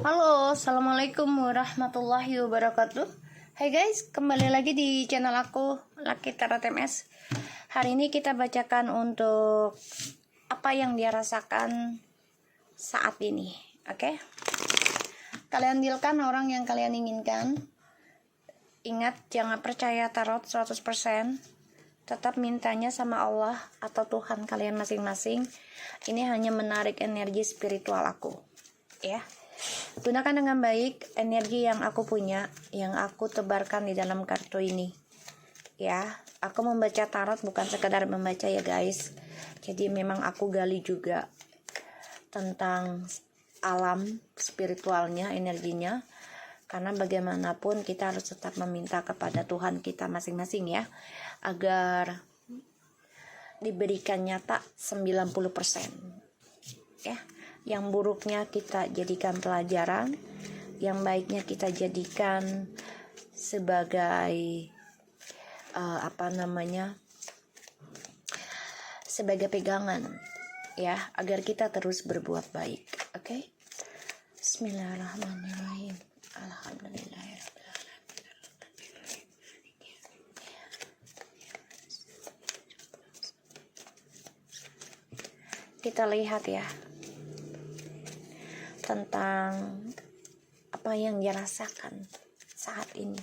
Halo, assalamualaikum warahmatullahi wabarakatuh. Hai guys, kembali lagi di channel aku Lucky Tarot MS. Hari ini kita bacakan untuk apa yang dia rasakan saat ini. Oke? Kalian dealkan orang yang kalian inginkan. Ingat, jangan percaya tarot 100%. Tetap mintanya sama Allah atau Tuhan kalian masing-masing. Ini hanya menarik energi spiritual aku, ya. Gunakan dengan baik energi yang aku punya, yang aku tebarkan di dalam kartu ini. Ya, aku membaca tarot bukan sekedar membaca ya guys. Jadi memang aku gali juga tentang alam spiritualnya, energinya. Karena bagaimanapun kita harus tetap meminta kepada Tuhan kita masing-masing ya, agar diberikan nyata 90%. Ya. Yang buruknya kita jadikan pelajaran, yang baiknya kita jadikan sebagai sebagai pegangan ya, agar kita terus berbuat baik. Oke? Bismillahirrahmanirrahim. Alhamdulillahirrahmanirrahim. Kita lihat ya tentang apa yang dia rasakan saat ini.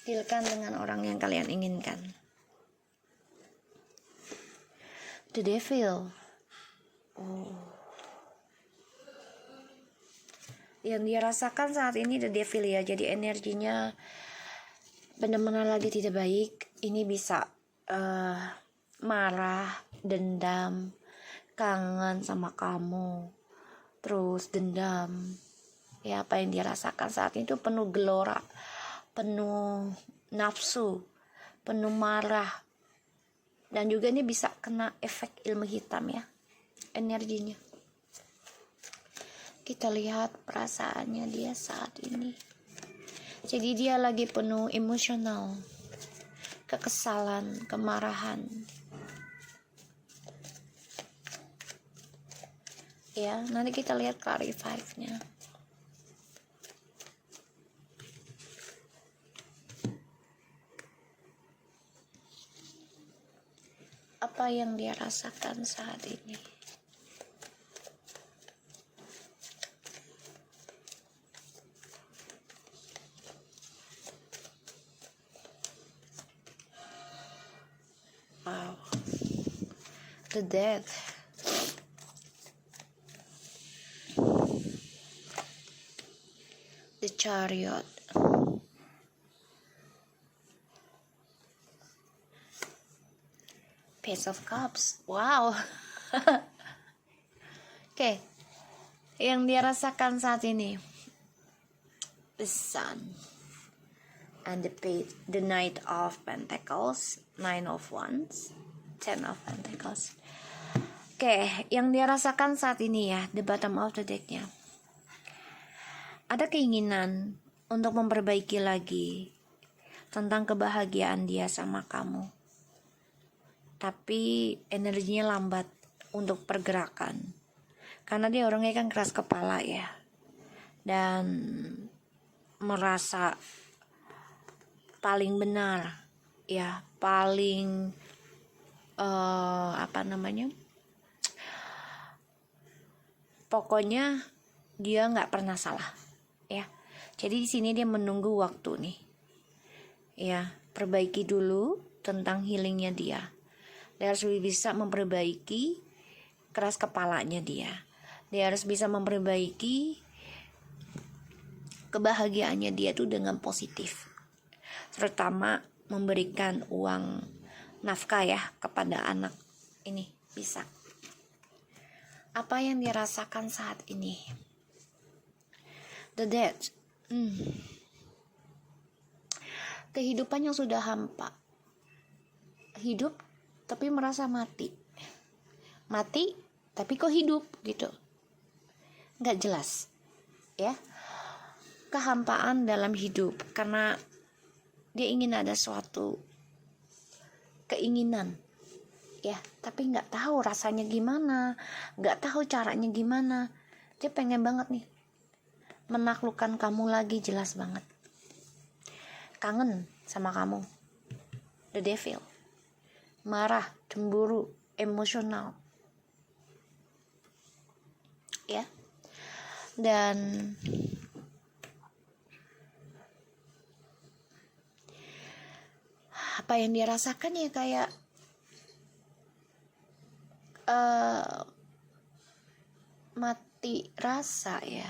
Dealkan dengan orang yang kalian inginkan. The Devil. Yang dia rasakan saat ini The Devil ya. Jadi energinya benar-benar lagi tidak baik. Ini bisa marah, dendam, kangen sama kamu, terus dendam ya. Apa yang dia rasakan saat itu penuh gelora, penuh nafsu, penuh marah, dan juga ini bisa kena efek ilmu hitam ya, energinya. Kita lihat perasaannya dia saat ini. Jadi dia lagi penuh emosional, kekesalan, kemarahan ya. Nanti kita lihat clarify-nya. Apa yang dia rasakan saat ini. Wow. The Death. The Chariot. Page of Cups. Wow. Oke. Yang dia rasakan saat ini. The Sun. And the Knight of Pentacles, Nine of Wands, Ten of Pentacles. Oke, yang dia rasakan saat ini ya, the bottom of the decknya. Ada keinginan untuk memperbaiki lagi tentang kebahagiaan dia sama kamu. Tapi energinya lambat untuk pergerakan. Karena dia orangnya kan keras kepala ya. Dan merasa paling benar ya, paling pokoknya dia nggak pernah salah ya. Jadi di sini dia menunggu waktu nih ya, perbaiki dulu tentang healingnya dia. Dia harus bisa memperbaiki keras kepalanya dia. Dia harus bisa memperbaiki kebahagiaannya dia tuh dengan positif, terutama memberikan uang nafkah ya kepada anak ini bisa. Apa yang dirasakan saat ini? The Death. Kehidupan yang sudah hampa. Hidup tapi merasa mati. Mati tapi kok hidup gitu. Nggak jelas ya. Kehampaan dalam hidup karena dia ingin ada suatu keinginan ya, tapi nggak tahu rasanya gimana, nggak tahu caranya gimana. Dia pengen banget nih menaklukkan kamu lagi, jelas banget. Kangen sama kamu. The devil. Marah, cemburu, emosional. Ya. Dan apa yang dia rasakan ya kayak mati rasa ya,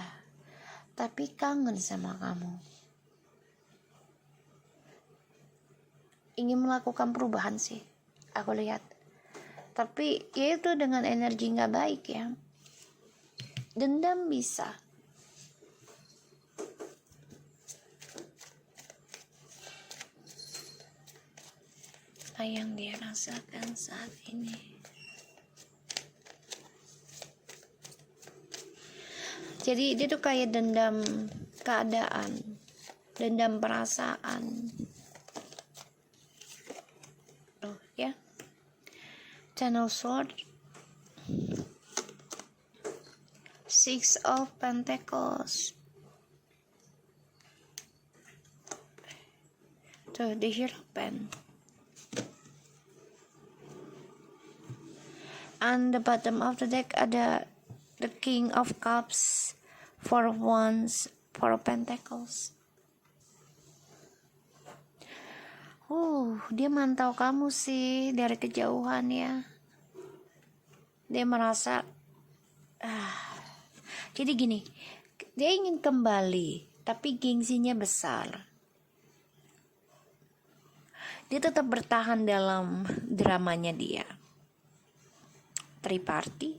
tapi kangen sama kamu, ingin melakukan perubahan sih aku lihat, tapi ya itu dengan energi nggak baik ya. Dendam bisa, apa yang dia rasakan saat ini. Jadi dia tuh kayak dendam keadaan, dendam perasaan. Tuh ya. Ten of Swords, Six of Pentacles. Tuh, the Hierophant. And the bottom of the deck ada the King of Cups, Four of Wands, Four of Pentacles. Dia mantau kamu sih dari kejauhan ya. Dia merasa jadi gini, dia ingin kembali tapi gengsinya besar. Dia tetap bertahan dalam dramanya dia. Triparty.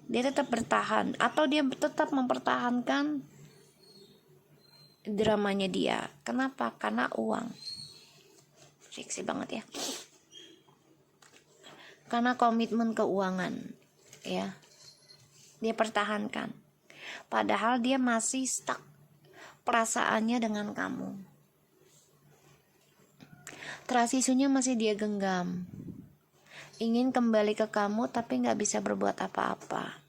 Dia tetap bertahan atau dia tetap mempertahankan dramanya dia. Kenapa? Karena uang. Seksi banget ya. Karena komitmen keuangan ya. Dia pertahankan. Padahal dia masih stuck perasaannya dengan kamu. Trust isunya masih dia genggam. Ingin kembali ke kamu tapi gak bisa berbuat apa-apa.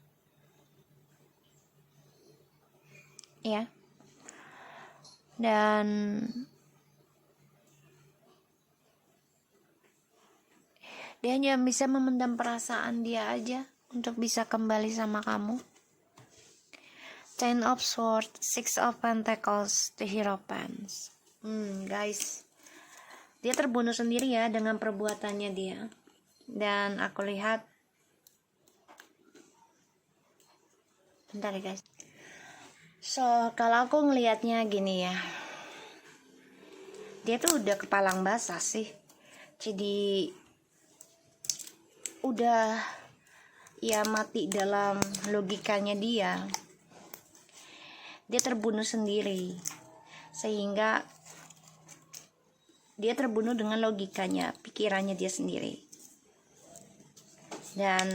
Ya. Dan dia hanya bisa memendam perasaan dia aja untuk bisa kembali sama kamu. Ten of Swords, Six of Pentacles, the Hierophant. Guys, dia terbunuh sendiri ya dengan perbuatannya dia. Dan aku lihat, bentar ya guys. So, kalau aku ngelihatnya gini ya, dia tuh udah kepalang basah sih. Jadi udah ya mati dalam logikanya dia. Dia terbunuh sendiri. Sehingga dia terbunuh dengan logikanya, pikirannya dia sendiri. Dan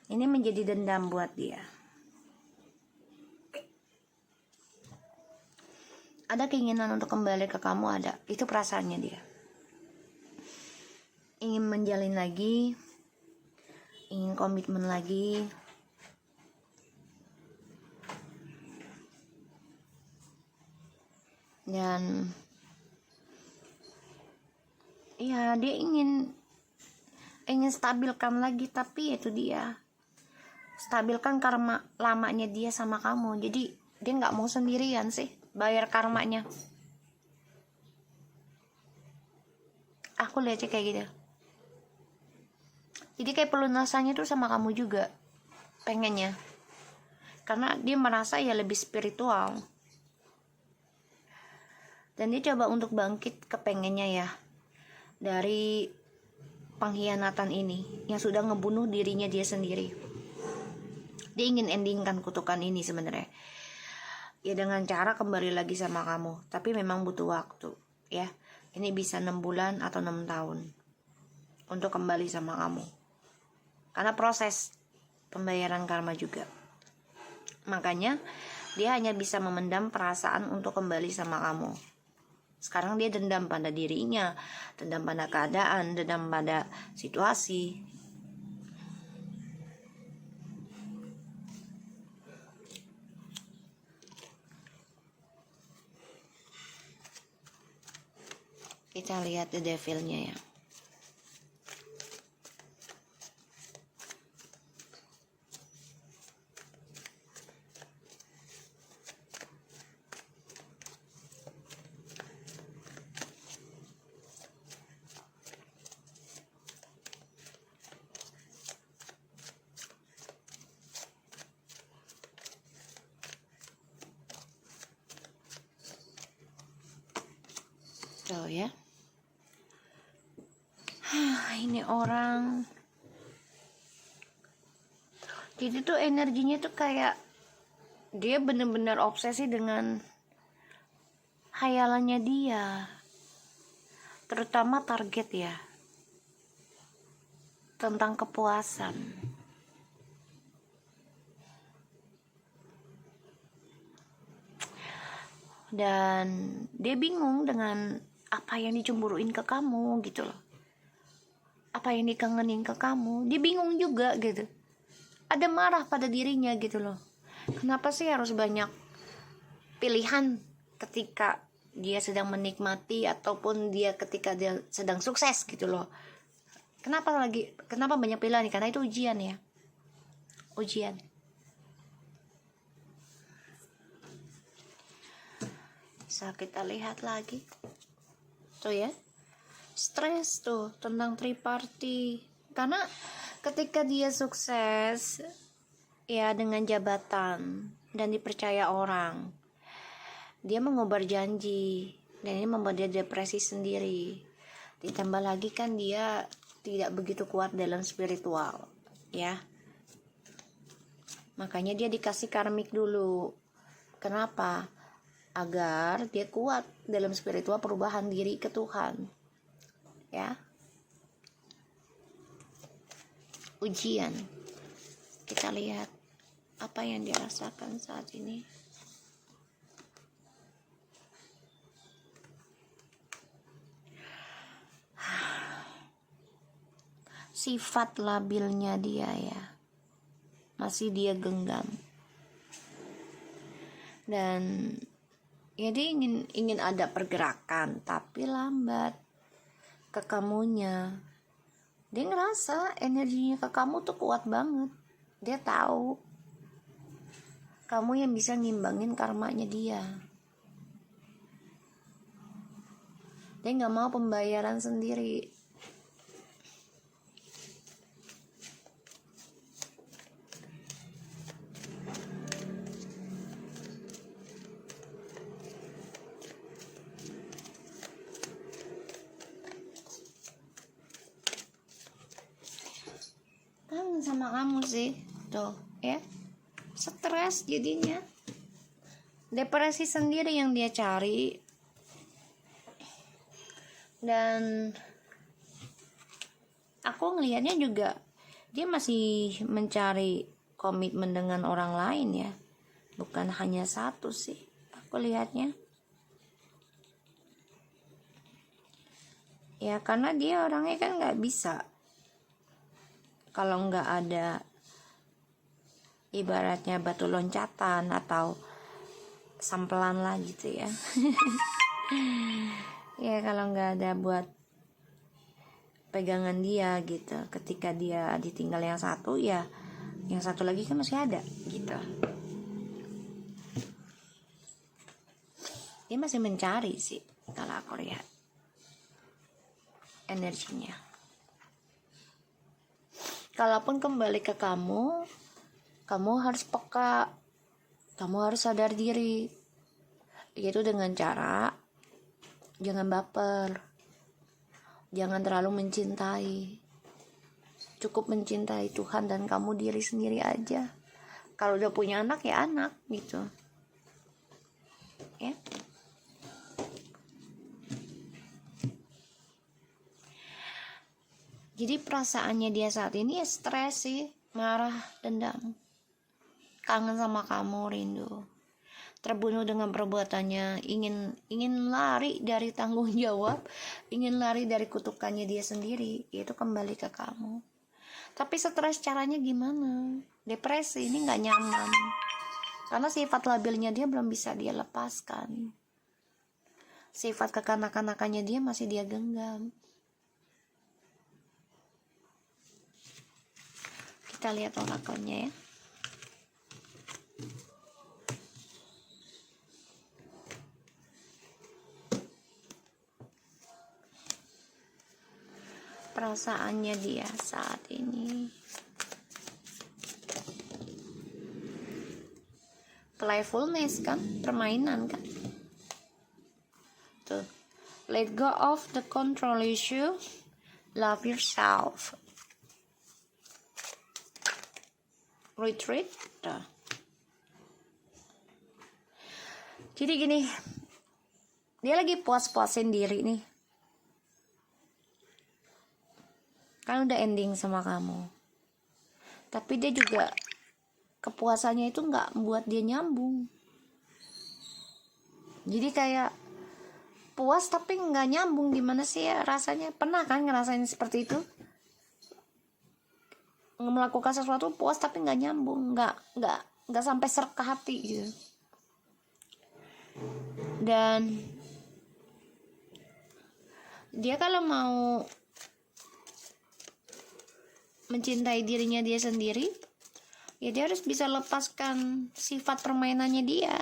ini menjadi dendam buat dia. Ada keinginan untuk kembali ke kamu, ada. Itu perasaannya dia. Ingin menjalin lagi, ingin komitmen lagi. Dan ya dia ingin stabilkan lagi, tapi itu dia. Stabilkan karma lamanya dia sama kamu. Jadi dia nggak mau sendirian sih bayar karmanya. Aku lihatnya kayak gitu. Jadi kayak pelunasannya tuh sama kamu juga pengennya. Karena dia merasa ya lebih spiritual. Dan dia coba untuk bangkit kepengennya ya dari pengkhianatan ini yang sudah ngebunuh dirinya dia sendiri. Dia ingin endingkan kutukan ini sebenarnya. Ya dengan cara kembali lagi sama kamu. Tapi memang butuh waktu ya. Ini bisa 6 bulan atau 6 tahun untuk kembali sama kamu. Karena proses pembayaran karma juga. Makanya dia hanya bisa memendam perasaan untuk kembali sama kamu. Sekarang dia dendam pada dirinya, dendam pada keadaan, dendam pada situasi. Kita lihat the devilnya ya. Tuh ya. Ini orang. Jadi tuh energinya tuh kayak dia bener-bener obsesi dengan khayalannya dia. Terutama target ya. Tentang kepuasan. Dan dia bingung dengan apa yang dicemburuin ke kamu gitu loh. Apa yang dikangenin ke kamu. Dia bingung juga gitu. Ada marah pada dirinya gitu loh. Kenapa sih harus banyak pilihan ketika dia sedang menikmati ataupun dia ketika dia sedang sukses gitu loh. Kenapa banyak pilihan? Karena itu ujian ya. Ujian. Bisa kita lihat lagi. Tuh ya. Stres tuh tentang triparty. Karena ketika dia sukses ya dengan jabatan dan dipercaya orang, dia mengobar janji dan ini membuat dia depresi sendiri. Ditambah lagi kan dia tidak begitu kuat dalam spiritual ya. Makanya dia dikasih karmik dulu. Kenapa? Agar dia kuat dalam spiritual perubahan diri ke Tuhan. Ya. Ujian. Kita lihat apa yang dirasakan saat ini. Sifat labilnya dia ya. Masih dia genggam. Dan ya dia ingin ada pergerakan tapi lambat ke kamunya. Dia ngerasa energinya ke kamu tuh kuat banget. Dia tahu kamu yang bisa ngimbangin karmanya dia. Dia gak mau pembayaran sendiri. Kangen sama kamu sih. Tuh ya. Stres jadinya. Depresi sendiri yang dia cari. Dan aku ngelihatnya juga dia masih mencari komitmen dengan orang lain ya. Bukan hanya satu sih. Aku lihatnya. Ya karena dia orangnya kan gak bisa. Kalau nggak ada ibaratnya batu loncatan atau sampelan lah gitu ya. Ya kalau nggak ada buat pegangan dia gitu. Ketika dia ditinggal yang satu ya, yang satu lagi kan masih ada gitu. Dia masih mencari sih kalau aku lihat energinya. Kalaupun kembali ke kamu harus peka, kamu harus sadar diri, yaitu dengan cara jangan baper, jangan terlalu mencintai, cukup mencintai Tuhan dan kamu diri sendiri aja. Kalau udah punya anak ya anak gitu, ya. Jadi perasaannya dia saat ini ya stres sih, marah, dendam, kangen sama kamu, rindu. terbunuh dengan perbuatannya, ingin lari dari tanggung jawab, ingin lari dari kutukannya dia sendiri, itu kembali ke kamu. Tapi stres caranya gimana? Depresi ini nggak nyaman, karena sifat labilnya dia belum bisa dia lepaskan. Sifat kekanak-kanakannya dia masih dia genggam. Kita lihat orakelnya ya. Perasaannya dia saat ini. Playfulness kan, permainan kan. Tuh. Let go of the control issue. Love yourself. Retreat. Tuh. Jadi gini, dia lagi puas-puasin diri nih. Kan udah ending sama kamu, tapi dia juga kepuasannya itu nggak membuat dia nyambung. Jadi kayak puas tapi nggak nyambung, gimana sih ya rasanya? Pernah kan ngerasain seperti itu? Melakukan sesuatu puas tapi nggak nyambung, nggak sampai serk ke hati gitu. Dan dia kalau mau mencintai dirinya dia sendiri, ya dia harus bisa lepaskan sifat permainannya dia.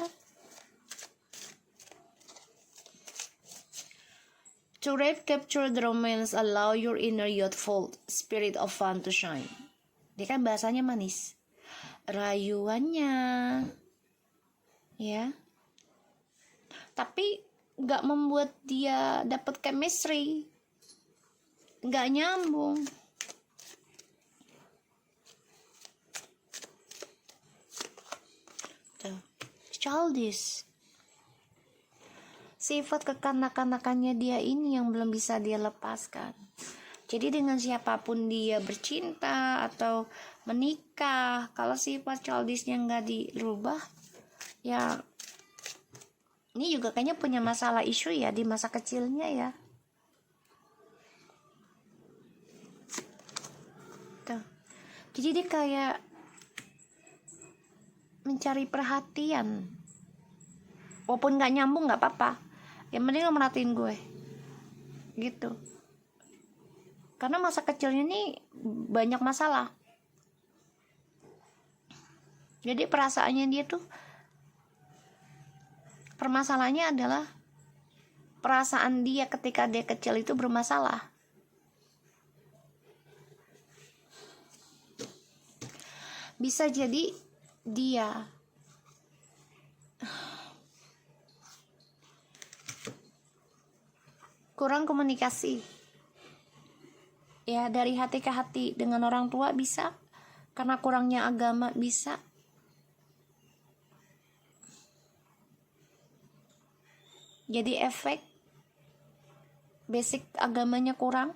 To recapture the romance, allow your inner youthful spirit of fun to shine. Dia kan bahasanya manis, rayuannya, ya. Tapi nggak membuat dia dapat chemistry, nggak nyambung. Childish. Sifat kekanak-kanakannya dia ini yang belum bisa dia lepaskan. Jadi dengan siapapun dia bercinta atau menikah, kalau sifat childishnya nggak dirubah, ya ini juga kayaknya punya masalah isu ya di masa kecilnya ya. Tuh. Jadi dia kayak mencari perhatian, walaupun nggak nyambung nggak apa-apa, yang penting lo merhatiin gue gitu. Karena masa kecilnya nih banyak masalah, jadi perasaannya dia tuh, permasalahannya adalah perasaan dia ketika dia kecil itu bermasalah. Bisa jadi dia kurang komunikasi ya, dari hati ke hati dengan orang tua bisa, karena kurangnya agama bisa. Jadi efek basic agamanya kurang,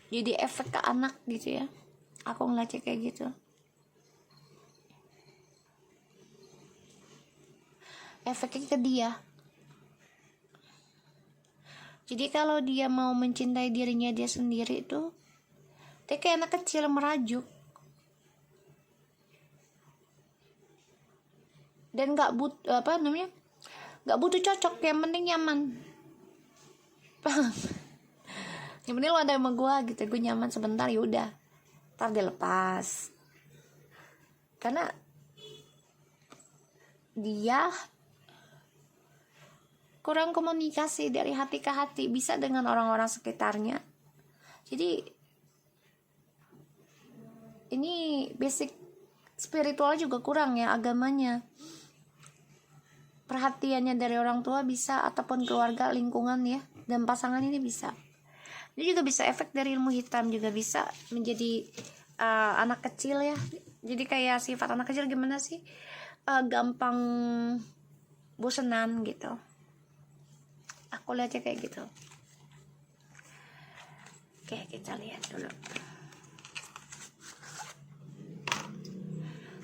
jadi efek ke anak gitu ya. Aku ngeliatnya kayak gitu. Efeknya ke dia. Jadi kalau dia mau mencintai dirinya dia sendiri itu, dia kayak anak kecil merajuk. Dan nggak butuh cocok, yang penting nyaman. Yang penting lo ada sama gue gitu, gue nyaman sebentar, yaudah, ntar dia lepas. Karena dia kurang komunikasi dari hati ke hati, bisa dengan orang-orang sekitarnya. Jadi ini basic spiritual juga kurang ya, agamanya. Perhatiannya dari orang tua bisa, ataupun keluarga, lingkungan ya, dan pasangan ini bisa. Dia juga bisa efek dari ilmu hitam, juga bisa menjadi anak kecil ya. Jadi kayak sifat anak kecil gimana sih? Gampang bosenan gitu. Aku lihatnya kayak gitu. Oke, kita lihat dulu.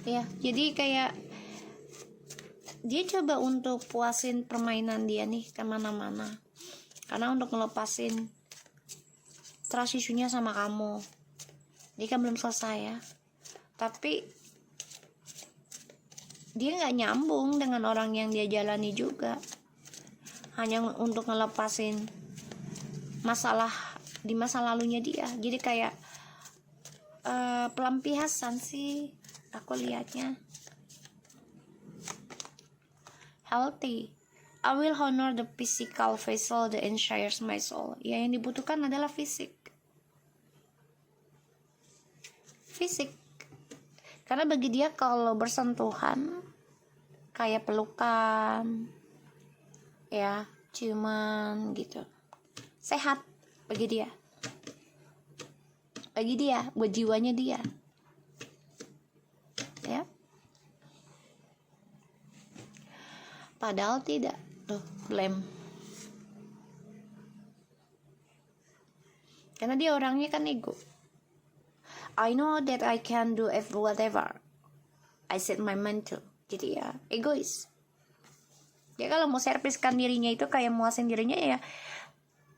ya. Jadi kayak dia coba untuk puasin permainan dia nih kemana-mana, karena untuk ngelepasin trust issue-nya sama kamu. Dia kan belum selesai ya, tapi dia nggak nyambung dengan orang yang dia jalani juga, hanya untuk ngelepasin masalah di masa lalunya dia. Jadi kayak pelampiasan sih aku lihatnya. Healthy, I will honor the physical vessel that ensures my soul. Ya, yang dibutuhkan adalah fisik. Karena bagi dia kalau bersentuhan kayak pelukan, ya, ciuman gitu, sehat bagi dia. Buat jiwanya dia, ya. Padahal tidak. Tuh, blame. Karena dia orangnya kan ego. I know that I can do whatever I set my mind to. Jadi ya, egois. Dia kalau mau serviskan dirinya itu kayak muasin dirinya, ya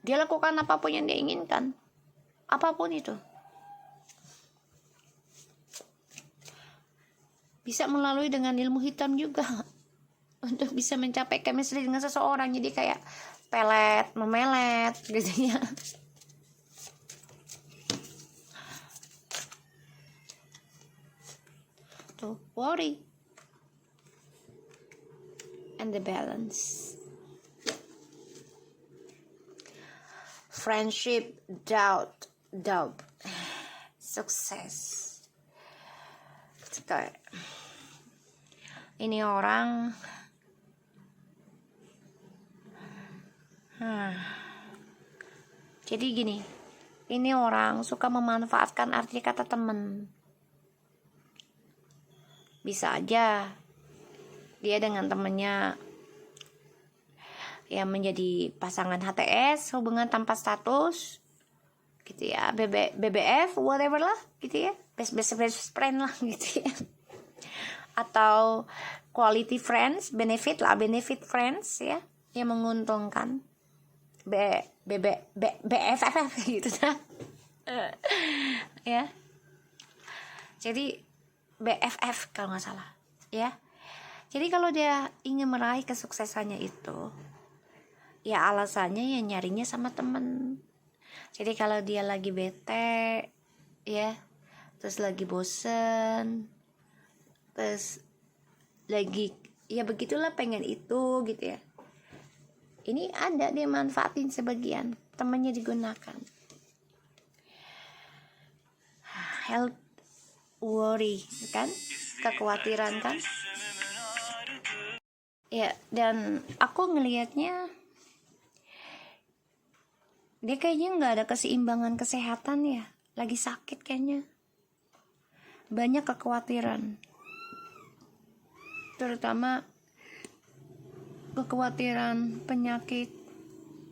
dia lakukan apapun yang dia inginkan. Apapun itu. Bisa melalui dengan ilmu hitam juga. Untuk bisa mencapai chemistry dengan seseorang. Jadi kayak memelet gitu ya. Tuh, worry and the balance. Friendship, doubt, sukses. Kayak ini orang jadi gini, ini orang suka memanfaatkan arti kata temen. Bisa aja dia dengan temennya yang menjadi pasangan HTS, hubungan tanpa status gitu ya, BBF whatever lah gitu ya, best friend lah gitu ya, atau quality friends, benefit friends ya, yang menguntungkan, BFF gitu dah. Ya, jadi BFF kalau nggak salah ya. Jadi kalau dia ingin meraih kesuksesannya itu, ya alasannya ya nyarinya sama temen. Jadi kalau dia lagi bete ya, terus lagi bosen, terus lagi ya begitulah pengen itu gitu ya, ini ada dia manfaatin sebagian, temannya digunakan. Health, worry kan, kekhawatiran kan ya. Dan aku ngelihatnya dia kayaknya nggak ada keseimbangan kesehatan ya, lagi sakit kayaknya, banyak kekhawatiran, terutama kekhawatiran penyakit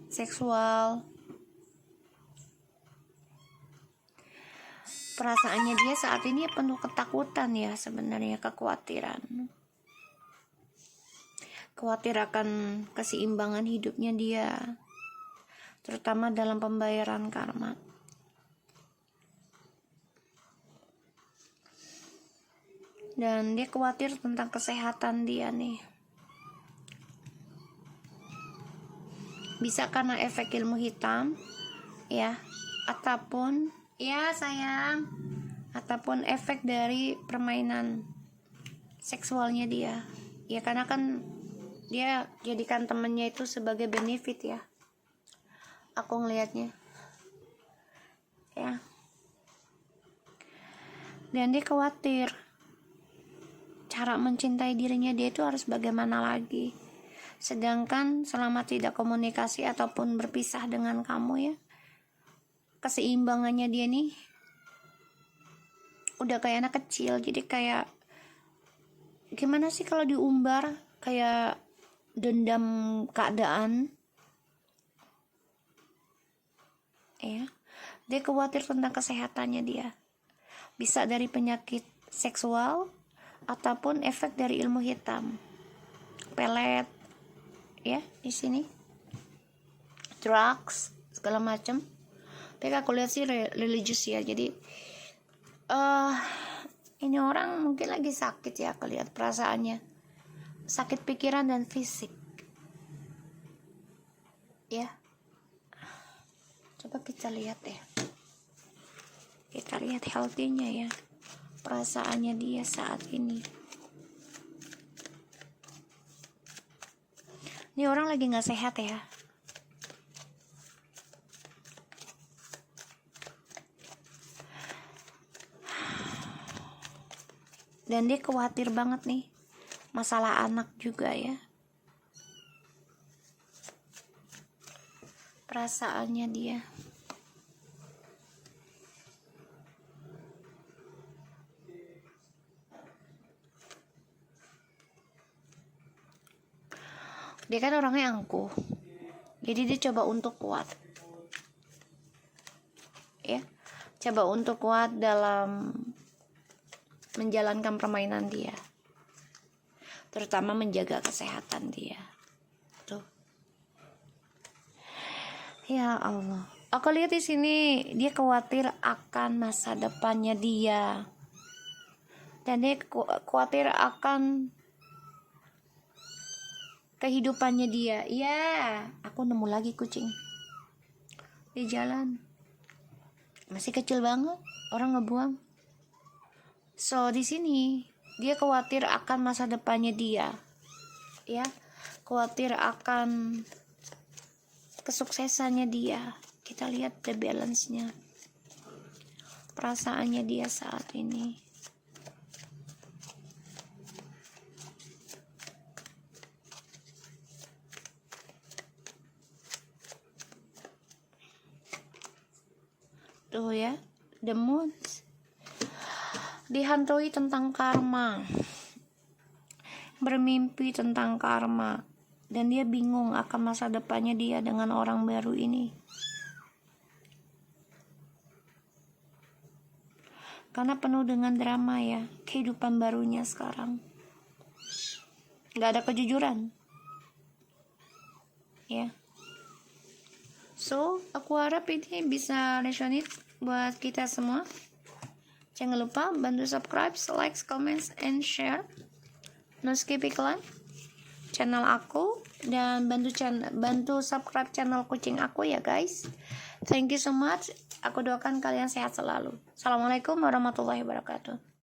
seksual. Perasaannya dia saat ini penuh ketakutan ya, sebenarnya khawatir akan keseimbangan hidupnya dia, terutama dalam pembayaran karma. Dan dia khawatir tentang kesehatan dia nih. Bisa karena efek ilmu hitam ya, ataupun ya sayang, ataupun efek dari permainan seksualnya dia. Ya karena kan dia jadikan temennya itu sebagai benefit ya, aku ngelihatnya ya. Dan dia khawatir cara mencintai dirinya dia itu harus bagaimana lagi, sedangkan selama tidak komunikasi ataupun berpisah dengan kamu ya, keseimbangannya dia nih udah kayak anak kecil. Jadi kayak gimana sih kalau diumbar, kayak dendam keadaan ya. Dia khawatir tentang kesehatannya dia, bisa dari penyakit seksual ataupun efek dari ilmu hitam, pelet, ya di sini, drugs segala macam. Tapi aku lihat sih religius ya. Jadi ini orang mungkin lagi sakit ya, aku lihat perasaannya, sakit pikiran dan fisik ya. Coba kita lihat ya, kita lihat healthy-nya ya, perasaannya dia saat ini. Ini orang lagi nggak sehat ya. Dan dia khawatir banget nih, masalah anak juga ya. Perasaannya dia. Dia kan orangnya angkuh. Jadi dia coba untuk kuat. Ya. Coba untuk kuat dalam menjalankan permainan dia, terutama menjaga kesehatan dia. Tuh, ya Allah, aku lihat di sini dia khawatir akan masa depannya dia, dan dia khawatir akan kehidupannya dia. Ya, aku nemu lagi kucing di jalan, masih kecil banget, orang ngebuang. So di sini dia khawatir akan masa depannya dia, ya, khawatir akan kesuksesannya dia. Kita lihat the balance-nya, perasaannya dia saat ini. Tuh ya, the moon. Dihantui tentang karma, bermimpi tentang karma, dan dia bingung akan masa depannya dia dengan orang baru ini. Karena penuh dengan drama ya, kehidupan barunya sekarang. Gak ada kejujuran. Ya. So, aku harap ini bisa resonate buat kita semua. Jangan lupa bantu subscribe, like, comments, and share. No skip iklan channel aku, dan bantu subscribe channel kucing aku ya guys. Thank you so much. Aku doakan kalian sehat selalu. Assalamualaikum warahmatullahi wabarakatuh.